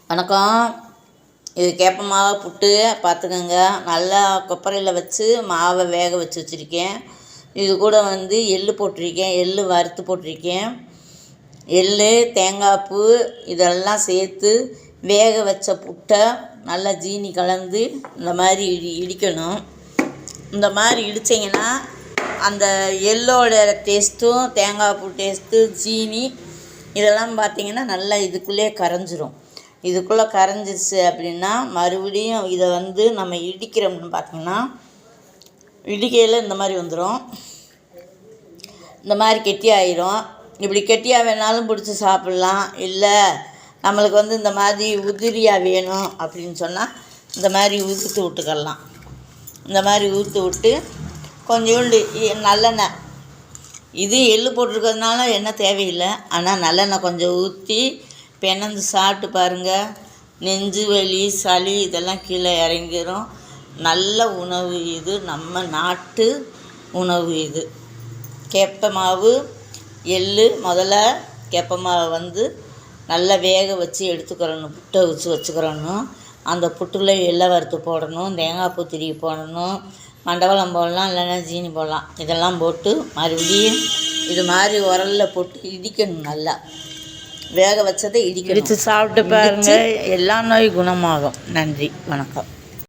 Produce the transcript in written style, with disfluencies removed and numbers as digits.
வணக்கம். இது கேப்ப மாவு புட்டு பார்த்துக்கோங்க. நல்லா கொப்பரையில் வச்சு மாவை வேக வச்சு வச்சுருக்கேன். இது கூட எள்ளு போட்டிருக்கேன், எள்ளு வறுத்து போட்டிருக்கேன். எள்ளு, தேங்காய் பூ இதெல்லாம் சேர்த்து வேக வச்ச புட்டை நல்லா ஜீனி கலந்து இந்த மாதிரி இடிக்கணும். இந்த மாதிரி இடிச்சிங்கன்னா அந்த எள்ளோட டேஸ்ட்டும் தேங்காய் பூ டேஸ்ட்டு ஜீனி இதெல்லாம் பார்த்திங்கன்னா நல்லா இதுக்குள்ளே கரைஞ்சிரும். இதுக்குள்ளே கரைஞ்சிருச்சு அப்படின்னா மறுபடியும் இதை நம்ம இடிக்கிறோம்னு பார்த்திங்கன்னா இடிக்கையில் இந்த மாதிரி வந்துடும். இந்த மாதிரி கெட்டியாயிரும். இப்படி கெட்டியாக வேணாலும் பிடிச்சி சாப்பிட்லாம். இல்லை நம்மளுக்கு இந்த மாதிரி உதிரியாக வேணும் அப்படின்னு சொன்னால் இந்த மாதிரி ஊற்றி விட்டுக்கலாம். இந்த மாதிரி ஊற்றி விட்டு கொஞ்சோண்டு நல்லெண்ணெய், இது எள்ளு போட்டிருக்கிறதுனால எண்ணெய் தேவையில்லை, ஆனால் நல்லெண்ணெய் கொஞ்சம் ஊற்றி பெனந்து சாப்பிட்டு பாருங்கள். நெஞ்சு வலி, சளி இதெல்லாம் கீழே இறங்கிடும். நல்ல உணவு இது, நம்ம நாட்டு உணவு இது. கேப்ப மாவு, எள்ளு, முதல்ல கேப்ப மாவை நல்லா வேக வச்சு எடுத்துக்கிறணும். புட்டை வச்சுக்கிறணும். அந்த புட்டில் எள்ளை வறுத்து போடணும், தேங்காய் பூ திருவி போடணும், மண்டவெல்லம் போடலாம், இல்லைன்னா ஜீனி போடலாம். இதெல்லாம் போட்டு மறுபடியும் இது மாதிரி உரலில் போட்டு இடிக்கணும். நல்லா வேக வச்சதை இடித்து சாப்பிட்டு பாருங்கள். எல்லா நோய் குணமாகும். நன்றி, வணக்கம்.